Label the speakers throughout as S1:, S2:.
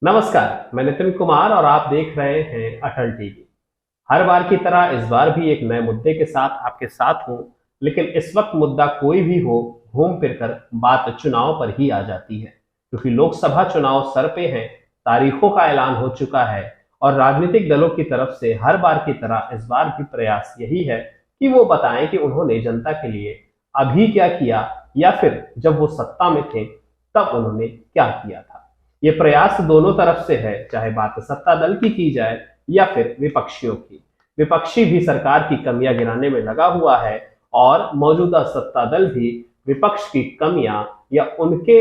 S1: नमस्कार, मैं नितिन कुमार और आप देख रहे हैं अटल टीवी। हर बार की तरह इस बार भी एक नए मुद्दे के साथ आपके साथ हूं, लेकिन इस वक्त मुद्दा कोई भी हो, घूम फिर कर बात चुनाव पर ही आ जाती है। क्योंकि लोकसभा चुनाव सर पे हैं, तारीखों का ऐलान हो चुका है और राजनीतिक दलों की तरफ से हर बार की तरह इस बार भी प्रयास यही है कि वो बताएं कि उन्होंने जनता के लिए अभी क्या किया या फिर जब वो सत्ता में थे तब उन्होंने क्या किया था। ये प्रयास दोनों तरफ से है, चाहे बात सत्ता दल की जाए या फिर विपक्षियों की। विपक्षी भी सरकार की कमियां गिनाने में लगा हुआ है और मौजूदा सत्ता दल भी विपक्ष की कमियां या उनके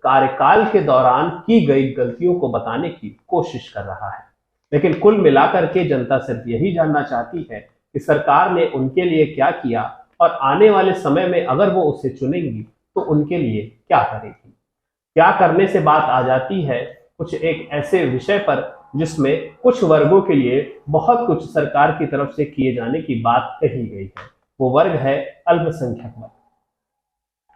S1: कार्यकाल के दौरान की गई गलतियों को बताने की कोशिश कर रहा है। लेकिन कुल मिलाकर के जनता सिर्फ यही जानना चाहती है कि सरकार ने उनके लिए क्या किया और आने वाले समय में अगर वो उसे चुनेंगी तो उनके लिए क्या करेगी। क्या करने से बात आ जाती है कुछ एक ऐसे विषय पर जिसमें कुछ वर्गों के लिए बहुत कुछ सरकार की तरफ से किए जाने की बात कही गई है। वो वर्ग है अल्पसंख्यक वर्ग।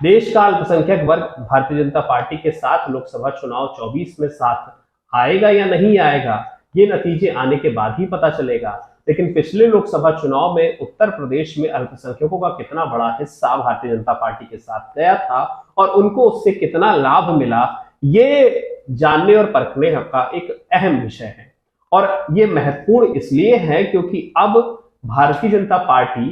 S1: देश का अल्पसंख्यक वर्ग भारतीय जनता पार्टी के साथ लोकसभा चुनाव 24 में साथ आएगा या नहीं आएगा, ये नतीजे आने के बाद ही पता चलेगा। लेकिन पिछले लोकसभा चुनाव में उत्तर प्रदेश में अल्पसंख्यकों का कितना बड़ा हिस्सा भारतीय जनता पार्टी के साथ गया था और उनको उससे कितना लाभ मिला, ये जानने और परखने का एक अहम विषय है। और ये महत्वपूर्ण इसलिए है क्योंकि अब भारतीय जनता पार्टी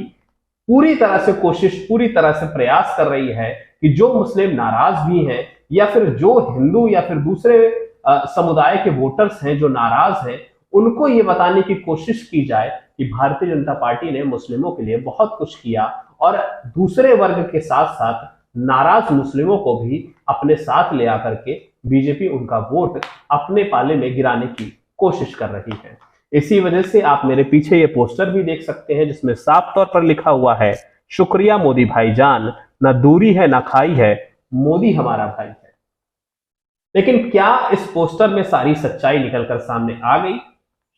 S1: पूरी तरह से कोशिश, पूरी तरह से प्रयास कर रही है कि जो मुस्लिम नाराज भी हैं या फिर जो हिंदू या फिर दूसरे समुदाय के वोटर्स हैं जो नाराज हैं, उनको ये बताने की कोशिश की जाए कि भारतीय जनता पार्टी ने मुस्लिमों के लिए बहुत कुछ किया और दूसरे वर्ग के साथ साथ नाराज मुस्लिमों को भी अपने साथ ले आकर के बीजेपी उनका वोट अपने पाले में गिराने की कोशिश कर रही है। इसी वजह से आप मेरे पीछे ये पोस्टर भी देख सकते हैं जिसमें साफ तौर पर लिखा हुआ है, शुक्रिया मोदी भाईजान, ना दूरी है ना खाई है, मोदी हमारा भाई है। लेकिन क्या इस पोस्टर में सारी सच्चाई निकलकर सामने आ गई?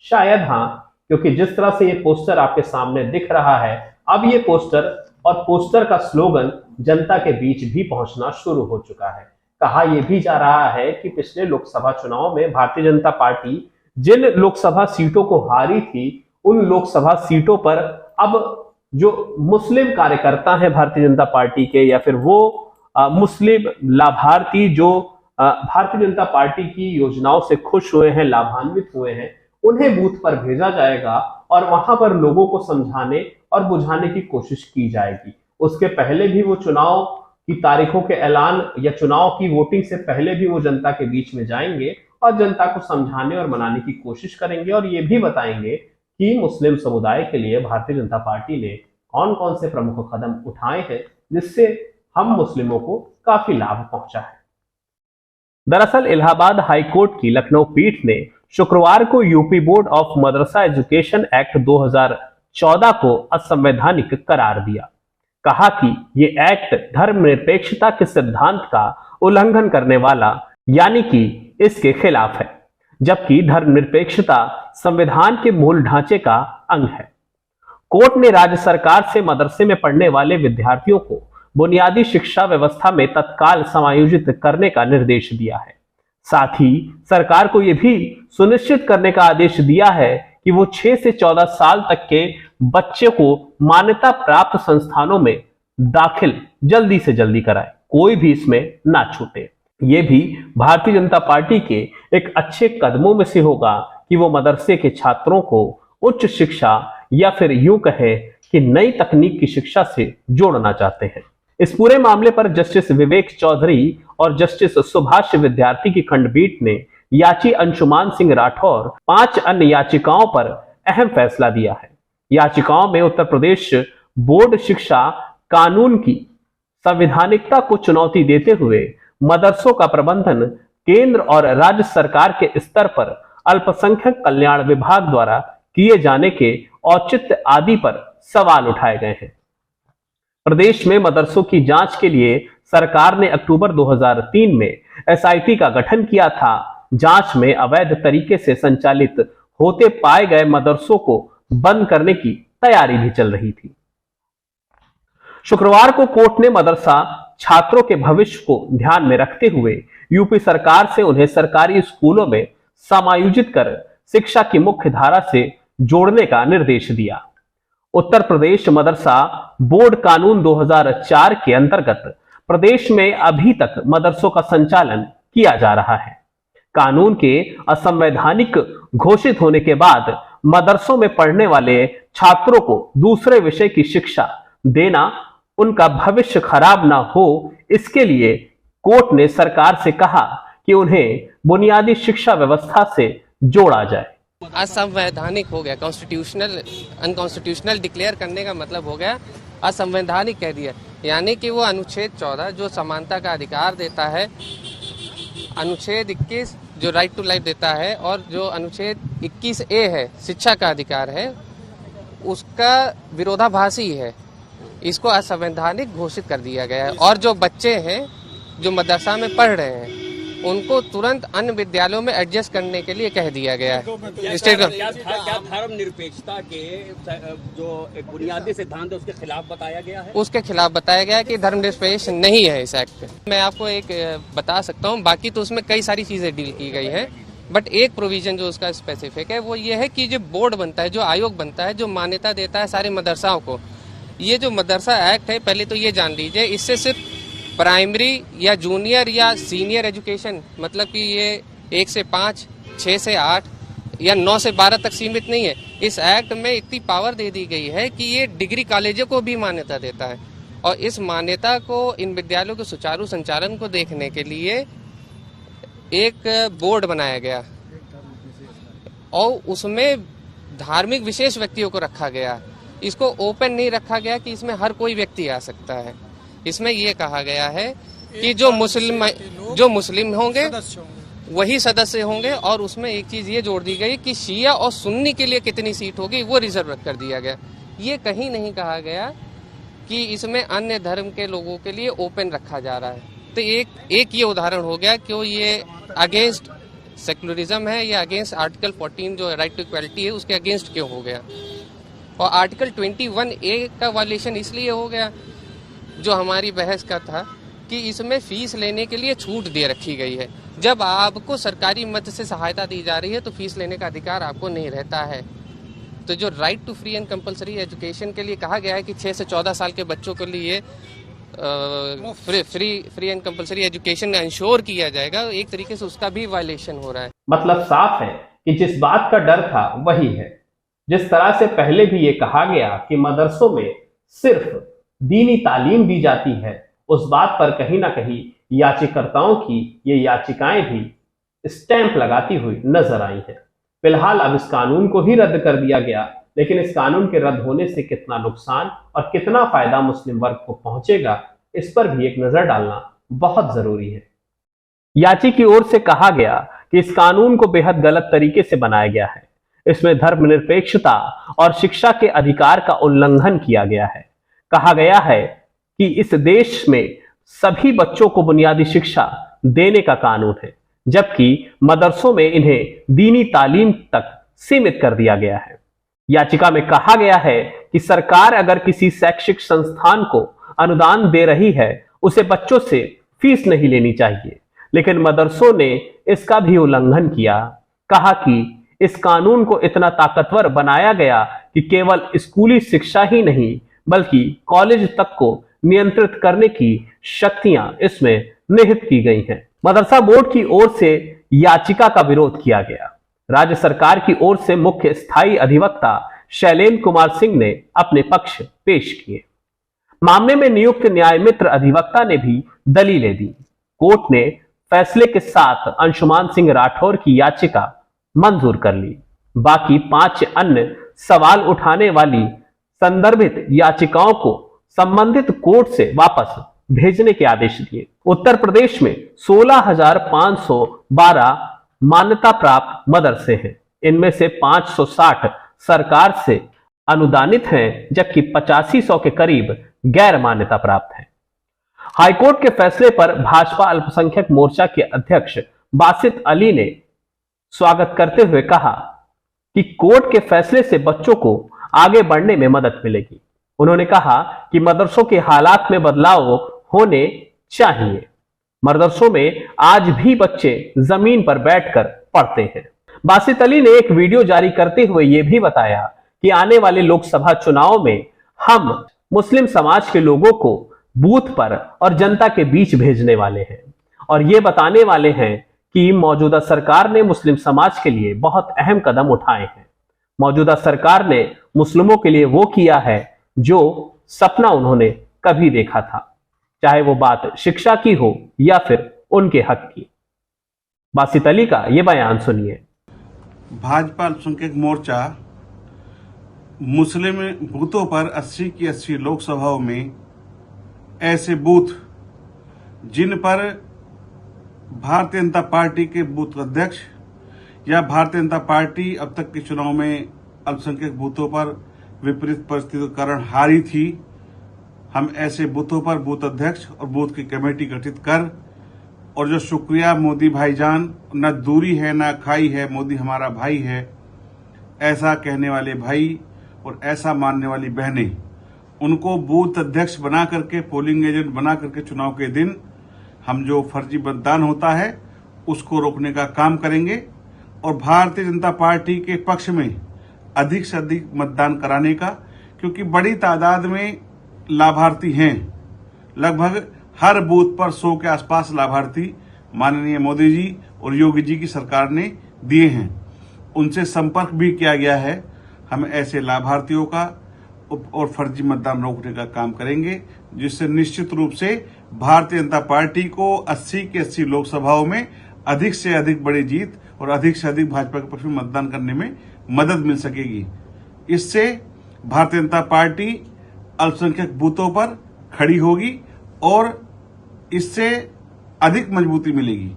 S1: शायद हाँ, क्योंकि जिस तरह से ये पोस्टर आपके सामने दिख रहा है, अब ये पोस्टर और पोस्टर का स्लोगन जनता के बीच भी पहुंचना शुरू हो चुका है। कहा यह भी जा रहा है कि पिछले लोकसभा चुनाव में भारतीय जनता पार्टी जिन लोकसभा सीटों को हारी थी, उन लोकसभा सीटों पर अब जो मुस्लिम कार्यकर्ता हैं भारतीय जनता पार्टी के या फिर वो मुस्लिम लाभार्थी जो भारतीय जनता पार्टी की योजनाओं से खुश हुए हैं, लाभान्वित हुए हैं, उन्हें बूथ पर भेजा जाएगा और वहां पर लोगों को समझाने और बुझाने की कोशिश की जाएगी। उसके पहले भी वो चुनाव की तारीखों के ऐलान या चुनाव की वोटिंग से पहले भी वो जनता के बीच में जाएंगे और जनता को समझाने और मनाने की कोशिश करेंगे और ये भी बताएंगे कि मुस्लिम समुदाय के लिए भारतीय जनता पार्टी ने कौन कौन से प्रमुख कदम उठाए हैं जिससे हम मुस्लिमों को काफी लाभ पहुंचा है। दरअसल इलाहाबाद हाईकोर्ट की लखनऊ पीठ ने शुक्रवार को UP board of Madrasa education act 2014 को असंवैधानिक करार दिया। कहा कि ये एक्ट धर्मनिरपेक्षता के सिद्धांत का उल्लंघन करने वाला यानी कि इसके खिलाफ है, जबकि धर्मनिरपेक्षता संविधान के मूल ढांचे का अंग है। कोर्ट ने राज्य सरकार से मदरसे में पढ़ने वाले विद्यार्थियों को बुनियादी शिक्षा व्यवस्था में तत्काल समायोजित करने का निर्देश दिया है। साथ ही सरकार को यह भी सुनिश्चित करने का आदेश दिया है कि वो 6 से 14 साल तक के बच्चे को मान्यता प्राप्त संस्थानों में दाखिल जल्दी से जल्दी कराए, कोई भी इसमें ना छूटे। ये भी भारतीय जनता पार्टी के एक अच्छे कदमों में से होगा कि वो मदरसे के छात्रों को उच्च शिक्षा या फिर यूं कहे कि नई तकनीक की शिक्षा से जोड़ना चाहते हैं। इस पूरे मामले पर जस्टिस विवेक चौधरी और जस्टिस सुभाष विद्यार्थी की खंडपीठ ने याची अंशुमान सिंह राठौर 5 अन्य याचिकाओं पर अहम फैसला दिया है। याचिकाओं में उत्तर प्रदेश बोर्ड शिक्षा कानून की संवैधानिकता को चुनौती देते हुए मदरसों का प्रबंधन केंद्र और राज्य सरकार के स्तर पर अल्पसंख्यक कल्याण विभाग द्वारा किए जाने के औचित्य आदि पर सवाल उठाए गए हैं। प्रदेश में मदरसों की जांच के लिए सरकार ने अक्टूबर 2003 में एसआईटी का गठन किया था। जांच में अवैध तरीके से संचालित होते पाए गए मदरसों को बंद करने की तैयारी भी चल रही थी। शुक्रवार को कोर्ट ने मदरसा छात्रों के भविष्य को ध्यान में रखते हुए यूपी सरकार से उन्हें सरकारी स्कूलों में समायोजित कर शिक्षा की मुख्य धारा से जोड़ने का निर्देश दिया। उत्तर प्रदेश मदरसा बोर्ड कानून 2004 के अंतर्गत प्रदेश में अभी तक मदरसों का संचालन किया जा रहा है। कानून के असंवैधानिक घोषित होने के बाद मदरसों में पढ़ने वाले छात्रों को दूसरे विषय की शिक्षा देना उनका भविष्य खराब ना हो, इसके लिए कोर्ट ने सरकार से कहा कि उन्हें बुनियादी शिक्षा व्यवस्था से जोड़ा जाए।
S2: असंवैधानिक हो गया, कॉन्स्टिट्यूशनल अनकॉन्स्टिट्यूशनल डिक्लेयर करने का मतलब हो गया असंवैधानिक कह दिया। यानी कि वो अनुच्छेद 14 जो समानता का अधिकार देता है, अनुच्छेद 21 जो राइट टू लाइफ देता है, और जो अनुच्छेद 21A है शिक्षा का अधिकार है, उसका विरोधाभासी है। इसको असंवैधानिक घोषित कर दिया गया है। और जो बच्चे हैं जो मदरसा में पढ़ रहे हैं उनको तुरंत अन्य विद्यालयों में एडजस्ट करने के लिए कह दिया गया है।
S3: क्या धर्म निरपेक्षता के जो एक बुनियादी सिद्धांत है उसके खिलाफ बताया गया है?
S2: उसके खिलाफ बताया गया है कि धर्म निरपेक्ष नहीं है इस एक्ट में। मैं आपको एक बता सकता हूँ, बाकी तो उसमें कई सारी चीजें डील की गई है, बट एक प्रोविजन जो उसका स्पेसिफिक है वो ये है कि जो बोर्ड बनता है, जो आयोग बनता है, जो मान्यता देता है सारे मदरसाओं को, ये जो मदरसा एक्ट है, पहले तो ये जान लीजिए, इससे सिर्फ प्राइमरी या जूनियर या सीनियर एजुकेशन, मतलब कि ये 1 से 5, 6 से 8 या 9 से 12 तक सीमित नहीं है। इस एक्ट में इतनी पावर दे दी गई है कि ये डिग्री कॉलेजों को भी मान्यता देता है। और इस मान्यता को, इन विद्यालयों के सुचारू संचालन को देखने के लिए एक बोर्ड बनाया गया और उसमें धार्मिक विशेष व्यक्तियों को रखा गया। इसको ओपन नहीं रखा गया कि इसमें हर कोई व्यक्ति आ सकता है। इसमें यह कहा गया है कि जो मुस्लिम होंगे वही सदस्य होंगे, और उसमें एक चीज ये जोड़ दी गई कि शिया और सुन्नी के लिए कितनी सीट होगी वो रिजर्व कर दिया गया। ये कहीं नहीं कहा गया कि इसमें अन्य धर्म के लोगों के लिए ओपन रखा जा रहा है। तो एक ये उदाहरण हो गया कि ये अगेंस्ट सेकुलरिज्म है या अगेंस्ट आर्टिकल 14 जो राइट टू इक्वालिटी है उसके अगेंस्ट क्यों हो गया। और आर्टिकल 21A का वायलेशन इसलिए हो गया, जो हमारी बहस का था, कि इसमें फीस लेने के लिए छूट दे रखी गई है। जब आपको सरकारी मद से सहायता दी जा रही है तो फीस लेने का अधिकार आपको नहीं रहता है। तो जो right to free and compulsory education के लिए कहा गया है कि 6 से 14 साल के बच्चों के लिए free and compulsory education ensure किया जाएगा, एक तरीके से उसका भी वायलेशन हो रहा है।
S1: मतलब साफ है कि जिस बात का डर था वही है। जिस तरह से पहले भी ये कहा गया कि मदरसों में सिर्फ दीनी तालीम दी जाती है, उस बात पर कहीं ना कहीं याचिकाकर्ताओं की ये याचिकाएं भी स्टैंप लगाती हुई नजर आई हैं। फिलहाल अब इस कानून को ही रद्द कर दिया गया, लेकिन इस कानून के रद्द होने से कितना नुकसान और कितना फायदा मुस्लिम वर्ग को पहुंचेगा, इस पर भी एक नजर डालना बहुत जरूरी है। याची की ओर से कहा गया कि इस कानून को बेहद गलत तरीके से बनाया गया है। इसमें धर्मनिरपेक्षता और शिक्षा के अधिकार का उल्लंघन किया गया है। कहा गया है कि इस देश में सभी बच्चों को बुनियादी शिक्षा देने का कानून है, जबकि मदरसों में इन्हें दीनी तालीम तक सीमित कर दिया गया है। याचिका में कहा गया है कि सरकार अगर किसी शैक्षिक संस्थान को अनुदान दे रही है, उसे बच्चों से फीस नहीं लेनी चाहिए, लेकिन मदरसों ने इसका भी उल्लंघन किया। कहा कि इस कानून को इतना ताकतवर बनाया गया कि केवल स्कूली शिक्षा ही नहीं बल्कि कॉलेज तक को नियंत्रित करने की शक्तियां इसमें निहित की गई हैं। मदरसा बोर्ड की ओर से याचिका का विरोध किया गया। राज्य सरकार की ओर से मुख्य स्थायी अधिवक्ता शैलेंद्र कुमार सिंह ने अपने पक्ष पेश किए। मामले में नियुक्त न्याय मित्र अधिवक्ता ने भी दलीलें दी। कोर्ट ने फैसले के साथ अंशुमान सिंह राठौर की याचिका मंजूर कर ली। बाकी 5 अन्य सवाल उठाने वाली संदर्भित याचिकाओं को संबंधित कोर्ट से वापस भेजने के आदेश दिए। उत्तर प्रदेश में 16,512 मान्यता प्राप्त मदरसे हैं। इनमें से 560 सरकार से अनुदानित हैं, जबकि 8500 के करीब गैर मान्यता प्राप्त हैं। हाईकोर्ट के फैसले पर भाजपा अल्पसंख्यक मोर्चा के अध्यक्ष बासित अली ने स्वागत करते हुए कहा कि कोर्ट के फैसले से बच्चों को आगे बढ़ने में मदद मिलेगी। उन्होंने कहा कि मदरसों के हालात में बदलाव होने चाहिए। मदरसों में आज भी बच्चे जमीन पर बैठकर पढ़ते हैं। बासित अली ने एक वीडियो जारी करते हुए यह भी बताया कि आने वाले लोकसभा चुनाव में हम मुस्लिम समाज के लोगों को बूथ पर और जनता के बीच भेजने वाले हैं और ये बताने वाले हैं कि मौजूदा सरकार ने मुस्लिम समाज के लिए बहुत अहम कदम उठाए हैं। मौजूदा सरकार ने मुस्लिमों के लिए वो किया है जो सपना उन्होंने कभी देखा था, चाहे वो बात शिक्षा की हो या फिर उनके हक की। बासित अली का ये बयान सुनिए।
S4: भाजपा अल्पसंख्यक मोर्चा मुस्लिम बूथों पर 80 की 80 लोकसभाओं में ऐसे बूथ जिन पर भारतीय जनता पार्टी के बूथ अध्यक्ष या भारतीय जनता पार्टी अब तक के चुनाव में अल्पसंख्यक बूथों पर विपरीत परिस्थितियों के कारण हारी थी, हम ऐसे बूथों पर बूथ अध्यक्ष और बूथ की कमेटी गठित कर और जो शुक्रिया मोदी भाईजान, न दूरी है न खाई है, मोदी हमारा भाई है, ऐसा कहने वाले भाई और ऐसा मानने वाली बहनें, उनको बूथ अध्यक्ष बना करके, पोलिंग एजेंट बना करके चुनाव के दिन हम जो फर्जी मतदान होता है उसको रोकने का काम करेंगे और भारतीय जनता पार्टी के पक्ष में अधिक से अधिक मतदान कराने का, क्योंकि बड़ी तादाद में लाभार्थी हैं। लगभग हर बूथ पर 100 के आसपास लाभार्थी माननीय मोदी जी और योगी जी की सरकार ने दिए हैं। उनसे संपर्क भी किया गया है। हम ऐसे लाभार्थियों का और फर्जी मतदान रोकने का काम करेंगे, जिससे निश्चित रूप से भारतीय जनता पार्टी को 80 की 80 लोकसभाओं में अधिक से अधिक बड़ी जीत और अधिक से अधिक भाजपा के पक्ष में मतदान करने में मदद मिल सकेगी। इससे भारतीय जनता पार्टी अल्पसंख्यक बूथों पर खड़ी होगी और इससे अधिक मजबूती मिलेगी।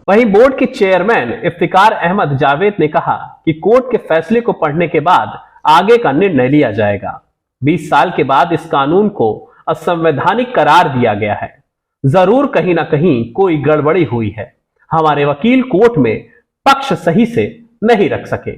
S1: वहीं बोर्ड के चेयरमैन इफ्तिकार अहमद जावेद ने कहा कि कोर्ट के फैसले को पढ़ने के बाद आगे का निर्णय लिया जाएगा। 20 साल के बाद इस कानून को असंवैधानिक करार दिया गया है। जरूर कहीं ना कहीं कोई गड़बड़ी हुई है। हमारे वकील कोर्ट में पक्ष सही से नहीं रख सके।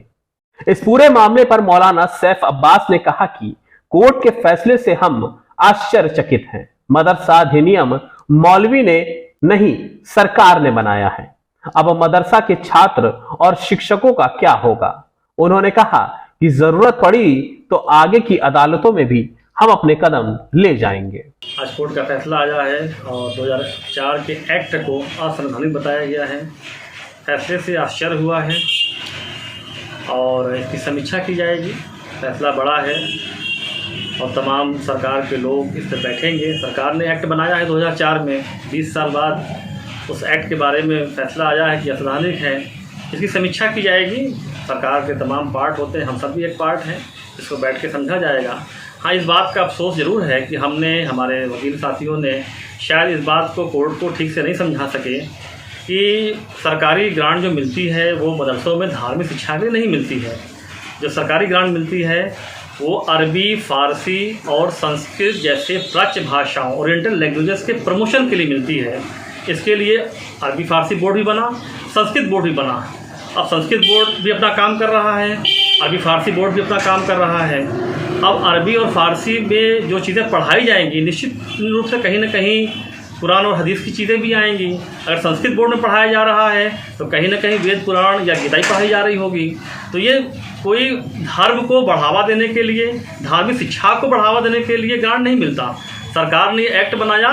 S1: इस पूरे मामले पर मौलाना सैफ अब्बास ने कहा कि कोर्ट के फैसले से हम आश्चर्यचकित हैं। मदरसा अधिनियम मौलवी ने नहीं, सरकार ने बनाया है। अब मदरसा के छात्र और शिक्षकों का क्या होगा? उन्होंने कहा कि जरूरत पड़ी तो आगे की अदालतों में भी हम अपने कदम ले जाएंगे।
S5: आज कोर्ट का फैसला आया है और 2004 के एक्ट को असंवैधानिक बताया गया है। फैसले से आश्चर्य हुआ है और इसकी समीक्षा की जाएगी। फैसला बड़ा है और तमाम सरकार के लोग इस पर बैठेंगे। सरकार ने एक्ट बनाया है 2004 में, 20 साल बाद उस एक्ट के बारे में फैसला आया है कि असंवैधानिक है। इसकी समीक्षा की जाएगी। सरकार के तमाम पार्ट होते हैं, हम सब भी एक पार्ट हैं, इसको बैठ के समझा जाएगा। हाँ, इस बात का अफसोस ज़रूर है कि हमारे वकील साथियों ने शायद इस बात को कोर्ट को ठीक से नहीं समझा सके कि सरकारी ग्रांट जो मिलती है वो मदरसों में धार्मिक शिक्षा के लिए नहीं मिलती है। जो सरकारी ग्रांट मिलती है वो अरबी, फ़ारसी और संस्कृत जैसे प्राच्य भाषाओं, ओरिएंटल लैंग्वेजेस के प्रमोशन के लिए मिलती है। इसके लिए अरबी फ़ारसी बोर्ड भी बना, संस्कृत बोर्ड भी बना। अब संस्कृत बोर्ड भी अपना काम कर रहा है, अरबी फ़ारसी बोर्ड भी अपना काम कर रहा है। अब अरबी और फ़ारसी में जो चीज़ें पढ़ाई जाएंगी, निश्चित रूप से कहीं ना कहीं कुरान और हदीस की चीज़ें भी आएंगी। अगर संस्कृत बोर्ड में पढ़ाया जा रहा है तो कहीं ना कहीं वेद, पुराण या गीता ही पढ़ाई जा रही होगी। तो ये कोई धर्म को बढ़ावा देने के लिए, धार्मिक शिक्षा को बढ़ावा देने के लिए ग्रांट नहीं मिलता। सरकार ने एक्ट बनाया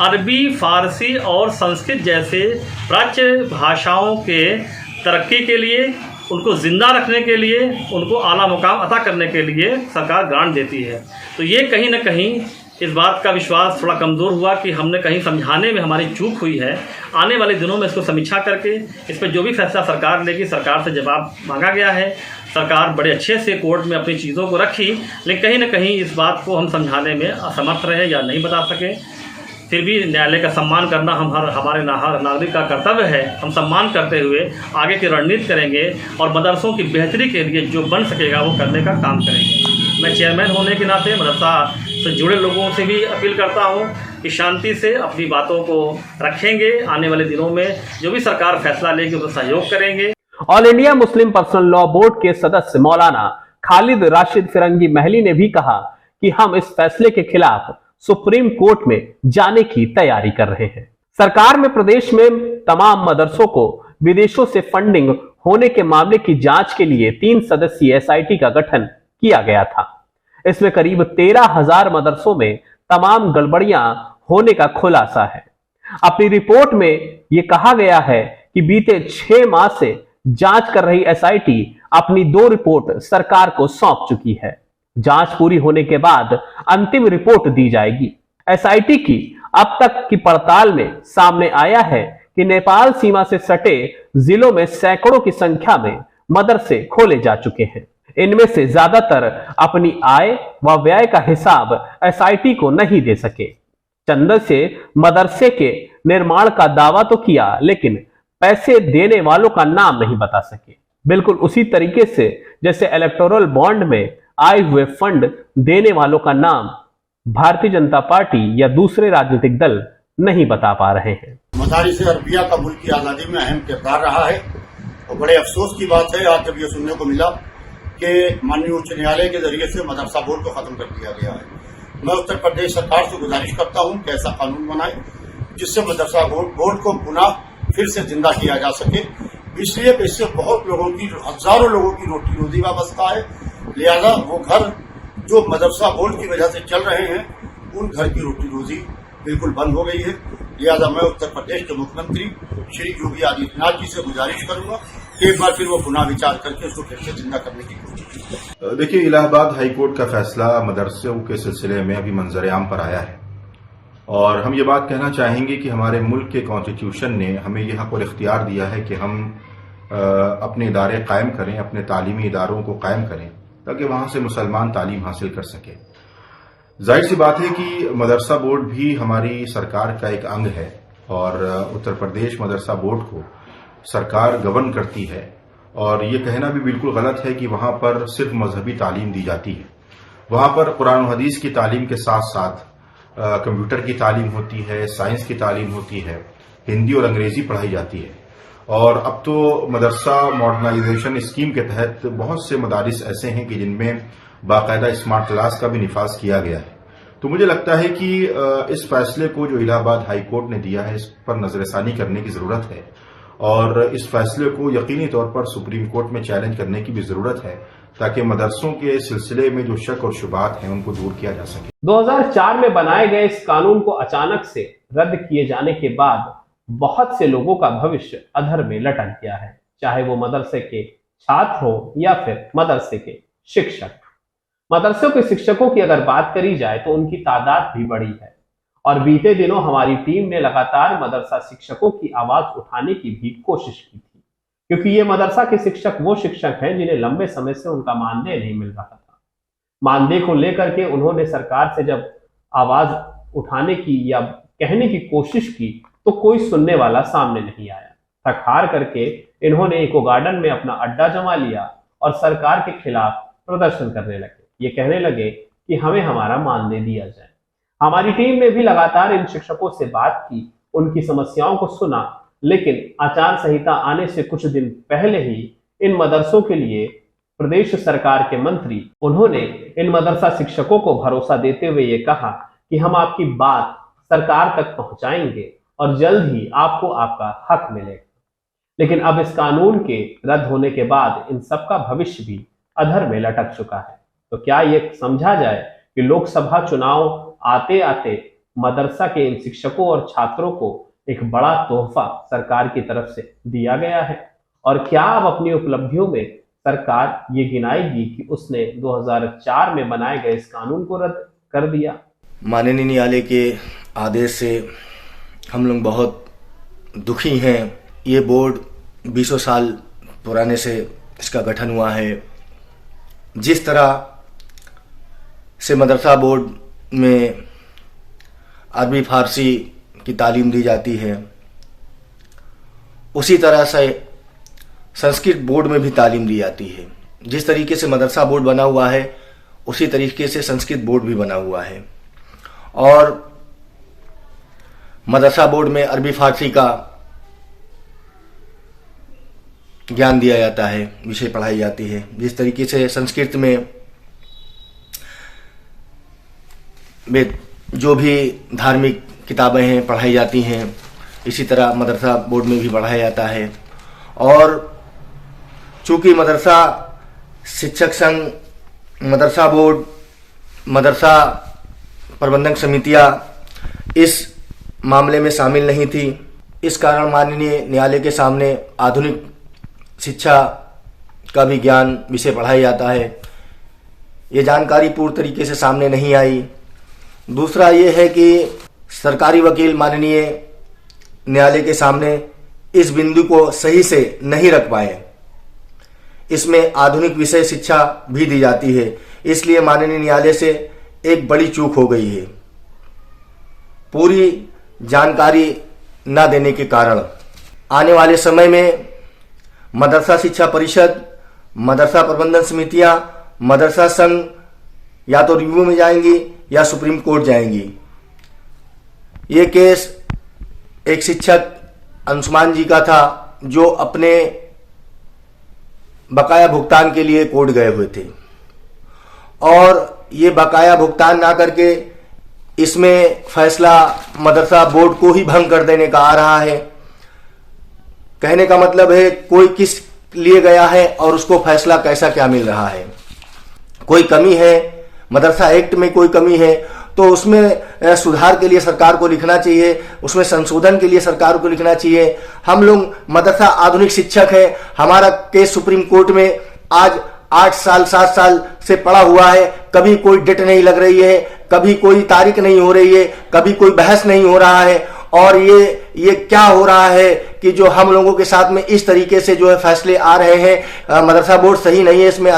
S5: अरबी, फ़ारसी और संस्कृत जैसे प्राच्य भाषाओं के तरक्की के लिए, उनको ज़िंदा रखने के लिए, उनको आला मुकाम अता करने के लिए सरकार ग्रांट देती है। तो ये कहीं ना कहीं इस बात का विश्वास थोड़ा कमज़ोर हुआ कि हमने कहीं समझाने में हमारी चूक हुई है। आने वाले दिनों में इसको समीक्षा करके इस पर जो भी फैसला सरकार लेगी, सरकार से जवाब मांगा गया है। सरकार बड़े अच्छे से कोर्ट में अपनी चीज़ों को रखी, लेकिन कहीं ना कहीं इस बात को हम समझाने में असमर्थ रहे या नहीं बता सके। फिर भी न्यायालय का सम्मान करना हमारे नागरिक का कर्तव्य है। हम सम्मान करते हुए आगे की रणनीति करेंगे और मदरसों की बेहतरी के लिए जो बन सकेगा वो करने का काम करेंगे। मैं चेयरमैन होने के नाते मदरसा से जुड़े लोगों से भी अपील करता हूँ कि शांति से अपनी बातों को रखेंगे। आने वाले दिनों में जो भी सरकार फैसला लेगी उसका सहयोग करेंगे।
S1: All India Muslim personal law board के सदस्य मौलाना खालिद राशिद फिरंगी महली ने भी कहा कि हम इस फैसले के खिलाफ सुप्रीम कोर्ट में जाने की तैयारी कर रहे हैं। सरकार में प्रदेश में तमाम मदरसों को विदेशों से फंडिंग होने के मामले की जांच के लिए 3 सदस्यीय एसआईटी का गठन किया गया था। इसमें करीब 13,000 मदरसों में तमाम गड़बड़ियां होने का खुलासा है। अपनी रिपोर्ट में यह कहा गया है कि बीते 6 माह से जांच कर रही एसआईटी अपनी 2 रिपोर्ट सरकार को सौंप चुकी है। जांच पूरी होने के बाद अंतिम रिपोर्ट दी जाएगी। एसआईटी की अब तक की पड़ताल में सामने आया है कि नेपाल सीमा से सटे जिलों में सैकड़ों की संख्या में मदरसे खोले जा चुके हैं। इनमें से ज्यादातर अपनी आय व व्यय का हिसाब एसआईटी को नहीं दे सके। चंदन से मदरसे के निर्माण का दावा तो किया, लेकिन पैसे देने वालों का नाम नहीं बता सके। बिल्कुल उसी तरीके से जैसे इलेक्टोरल बॉन्ड में आए हुए फंड देने वालों का नाम भारतीय जनता पार्टी या दूसरे राजनीतिक दल नहीं बता पा रहे हैं।
S6: मदारिस अरबिया का मुल्क की आजादी में अहम किरदार रहा है और बड़े अफसोस की बात है आज जब ये सुनने को मिला कि माननीय उच्च न्यायालय के जरिए से मदरसा बोर्ड को खत्म कर दिया गया है। मैं उत्तर प्रदेश सरकार से गुजारिश करता हूं कि ऐसा कानून बनाए जिससे मदरसा बोर्ड को पुनः फिर से जिंदा किया जा सके। इसलिए इससे बहुत लोगों की, हजारों लोगों की रोटी रोजी वाबस्ता है। लिहाजा वो घर जो मदरसा बोर्ड की वजह से चल रहे हैं, उन घर की रोटी रोजी बिल्कुल बंद हो गई है। लिहाजा मैं उत्तर प्रदेश के मुख्यमंत्री श्री योगी आदित्यनाथ जी से गुजारिश करूंगा कि एक बार फिर वो पुनः विचार करके उसको फिर से जिंदा करने की कोशिश करें।
S7: देखिए, इलाहाबाद हाईकोर्ट का फैसला मदरसों के सिलसिले में अभी मंजर-ए-आम पर आया है और हम ये बात कहना चाहेंगे कि हमारे मुल्क के कॉन्स्टिट्यूशन ने हमें यह हक और इख्तियार दिया है कि हम अपने इदारे कायम करें, अपने तालीमी इदारों को कायम करें ताकि वहां से मुसलमान तालीम हासिल कर सके। जाहिर सी बात है कि मदरसा बोर्ड भी हमारी सरकार का एक अंग है और उत्तर प्रदेश मदरसा बोर्ड को सरकार गवर्न करती है और ये कहना भी बिल्कुल गलत है कि वहां पर सिर्फ मजहबी तालीम दी जाती है। वहां पर कुरान और हदीस की तालीम के साथ साथ कंप्यूटर की तालीम होती है, साइंस की तालीम होती है, हिंदी और अंग्रेजी पढ़ाई जाती है और अब तो मदरसा मॉडर्नाइजेशन स्कीम के तहत बहुत से मदारिस ऐसे हैं कि जिनमें बाकायदा स्मार्ट क्लास का भी निफाज किया गया है। तो मुझे लगता है कि इस फैसले को जो इलाहाबाद हाई कोर्ट ने दिया है, इस पर नजरसानी करने की जरूरत है और इस फैसले को यकीनी तौर पर सुप्रीम कोर्ट में चैलेंज करने की भी जरूरत है ताकि मदरसों के सिलसिले में जो शक और शुबात हैं उनको दूर किया जा सके।
S1: 2004 में बनाए गए इस कानून को अचानक से रद्द किए जाने के बाद बहुत से लोगों का भविष्य अधर में लटक गया है, चाहे वो मदरसे के छात्र हो या फिर मदरसे के शिक्षक। मदरसों के शिक्षकों की अगर बात करी जाए तो उनकी तादाद भी बड़ी है और बीते दिनों हमारी टीम ने लगातार मदरसा शिक्षकों की आवाज उठाने की भी कोशिश की थी, क्योंकि ये मदरसा के शिक्षक वो शिक्षक हैं जिन्हें लंबे समय से उनका मानदेय नहीं मिल रहा था। मानदेय को लेकर के उन्होंने सरकार से जब आवाज उठाने की या कहने की कोशिश की तो कोई सुनने वाला सामने नहीं आया। थक हार करके इन्होंने इको गार्डन में अपना अड्डा जमा लिया और सरकार के खिलाफ प्रदर्शन करने लगे। ये कहने लगे कि हमें हमारा मानदेय दिया जाए। हमारी टीम ने भी लगातार इन शिक्षकों से बात की, उनकी समस्याओं को सुना, लेकिन आचार संहिता आने से कुछ दिन पहले ही इन मदरसों के लिए प्रदेश सरकार के मंत्री उन्होंने इन मदरसा शिक्षकों को भरोसा देते हुए ये कहा कि हम आपकी बात सरकार तक पहुंचाएंगे और जल्द ही आपको आपका हक मिलेगा। लेकिन अब इस कानून के रद्द होने के बाद इन सबका भविष्य भी अधर में लटक चुका है। तो क्या ये समझा जाए कि लोकसभा चुनाव आते आते मदरसा के इन शिक्षकों और छात्रों को एक बड़ा तोहफा सरकार की तरफ से दिया गया है? और क्या अब अपनी उपलब्धियों में सरकार ये गिनाएगी कि उसने 2004 में बनाए गए इस कानून को रद्द कर दिया?
S8: माननीय न्यायालय के आदेश से हम लोग बहुत दुखी हैं। ये बोर्ड 20 साल पुराने से इसका गठन हुआ है। जिस तरह से मदरसा बोर्ड में अरबी फारसी की तालीम दी जाती है, उसी तरह से संस्कृत बोर्ड में भी तालीम दी जाती है। जिस तरीके से मदरसा बोर्ड बना हुआ है उसी तरीके से संस्कृत बोर्ड भी बना हुआ है और मदरसा बोर्ड में अरबी फारसी का ज्ञान दिया जाता है, विषय पढ़ाई जाती है। जिस तरीके से संस्कृत में जो भी धार्मिक किताबें हैं पढ़ाई जाती हैं, इसी तरह मदरसा बोर्ड में भी पढ़ाया जाता है। और चूँकि मदरसा शिक्षक संघ, मदरसा बोर्ड, मदरसा प्रबंधक समितियां इस मामले में शामिल नहीं थी, इस कारण माननीय न्यायालय के सामने आधुनिक शिक्षा का भी ज्ञान विषय पढ़ाया जाता है, ये जानकारी पूर्ण तरीके से सामने नहीं आई। दूसरा ये है कि सरकारी वकील माननीय न्यायालय के सामने इस बिंदु को सही से नहीं रख पाए। इसमें आधुनिक विषय शिक्षा भी दी जाती है, इसलिए माननीय न्यायालय से एक बड़ी चूक हो गई है। पूरी जानकारी न देने के कारण आने वाले समय में मदरसा शिक्षा परिषद, मदरसा प्रबंधन समितियां, मदरसा संघ या तो रिव्यू में जाएंगी या सुप्रीम कोर्ट जाएंगी। ये केस एक शिक्षक अंशुमान जी का था जो अपने बकाया भुगतान के लिए कोर्ट गए हुए थे और ये बकाया भुगतान ना करके इसमें फैसला मदरसा बोर्ड को ही भंग कर देने का आ रहा है। कहने का मतलब है कोई किस लिए गया है और उसको फैसला कैसा क्या मिल रहा है। कोई कमी है, मदरसा एक्ट में कोई कमी है तो उसमें सुधार के लिए सरकार को लिखना चाहिए, उसमें संशोधन के लिए सरकार को लिखना चाहिए। हम लोग मदरसा आधुनिक शिक्षक है, हमारा केस सुप्रीम कोर्ट में आज 8 साल 7 साल से पड़ा हुआ है, कभी कोई डेट नहीं लग रही है, कभी कोई तारीख नहीं हो रही है, कभी कोई बहस नहीं हो रहा है। और ये क्या हो रहा है कि जो हम लोगों के साथ में इस तरीके से जो है फैसले आ रहे हैं। मदरसा बोर्ड सही नहीं है, इसमें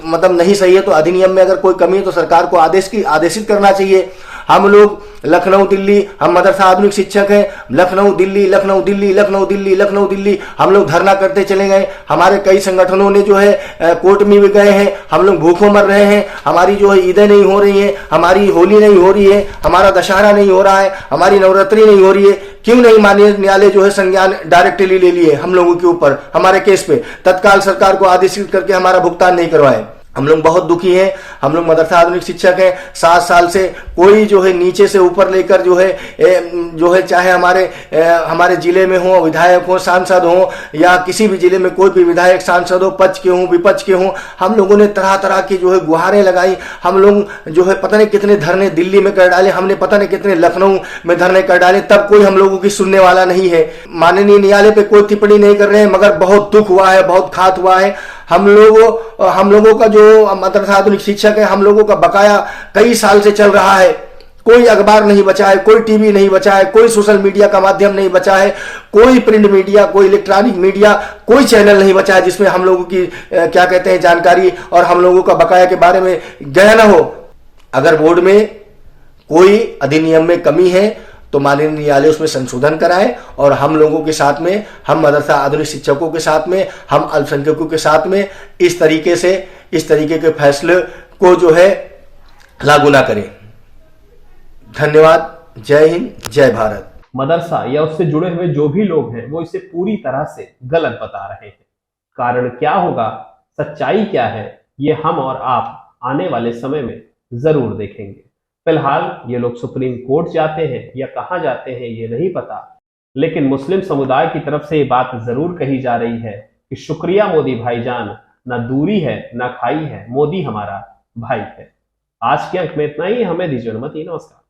S8: मतलब नहीं सही है तो अधिनियम में अगर कोई कमी है तो सरकार को आदेशित करना चाहिए। हम लोग लखनऊ दिल्ली, हम मदरसा आधुनिक शिक्षक हैं, लखनऊ दिल्ली लखनऊ दिल्ली लखनऊ दिल्ली लखनऊ दिल्ली हम लोग धरना करते चले गए। हमारे कई संगठनों ने जो है कोर्ट में भी गए हैं, हम लोग भूखों मर रहे हैं, हमारी जो है ईदें नहीं हो रही हैं, हमारी होली नहीं हो रही है, हमारा दशहरा नहीं हो रहा है, हमारी नवरात्रि नहीं हो रही है। क्यों नहीं माननीय न्यायालय जो है संज्ञान डायरेक्टली ले लिए हम लोगों के ऊपर, हमारे केस पे तत्काल सरकार को आदेशित करके हमारा भुगतान नहीं करवाए। हम लोग बहुत दुखी हैं। हम लोग मदरसा आधुनिक शिक्षक हैं, 7 साल से कोई जो है नीचे से ऊपर लेकर जो है चाहे हमारे जिले में हो, विधायक हो, सांसद हो या किसी भी जिले में कोई भी विधायक सांसद हो, पक्ष के हों विपक्ष के हों, हम लोगों ने तरह तरह की जो है गुहारें लगाई। हम लोग जो है पता नहीं कितने धरने दिल्ली में कर डाले, हमने पता नहीं कितने लखनऊ में धरने कर डाले, तब कोई हम लोगों की सुनने वाला नहीं है। माननीय न्यायालय पे कोई टिप्पणी नहीं कर रहे हैं, मगर बहुत दुख हुआ है, बहुत खात हुआ है। हम लोगों का जो मदरसा आधुनिक शिक्षक है, हम लोगों का बकाया कई साल से चल रहा है। कोई अखबार नहीं बचा है, कोई टीवी नहीं बचा है, कोई सोशल मीडिया का माध्यम नहीं बचा है, कोई प्रिंट मीडिया, कोई इलेक्ट्रॉनिक मीडिया, कोई चैनल नहीं बचा है जिसमें हम लोगों की क्या कहते हैं जानकारी और हम लोगों का बकाया के बारे में गया न हो। अगर बोर्ड में कोई अधिनियम में कमी है तो माननीय न्यायालय उसमें संशोधन कराए और हम लोगों के साथ में, हम मदरसा आधुनिक शिक्षकों के साथ में, हम अल्पसंख्यकों के साथ में इस तरीके के फैसले को जो है लागू ना करें। धन्यवाद। जय हिंद, जय भारत।
S1: मदरसा या उससे जुड़े हुए जो भी लोग हैं वो इसे पूरी तरह से गलत बता रहे हैं। कारण क्या होगा, सच्चाई क्या है, ये हम और आप आने वाले समय में जरूर देखेंगे। फिलहाल ये लोग सुप्रीम कोर्ट जाते हैं या कहां जाते हैं ये नहीं पता, लेकिन मुस्लिम समुदाय की तरफ से ये बात जरूर कही जा रही है कि शुक्रिया मोदी भाईजान, ना दूरी है ना खाई है, मोदी हमारा भाई है। आज के अंक में इतना ही, हमें दीजिए अनुमति। नमस्कार।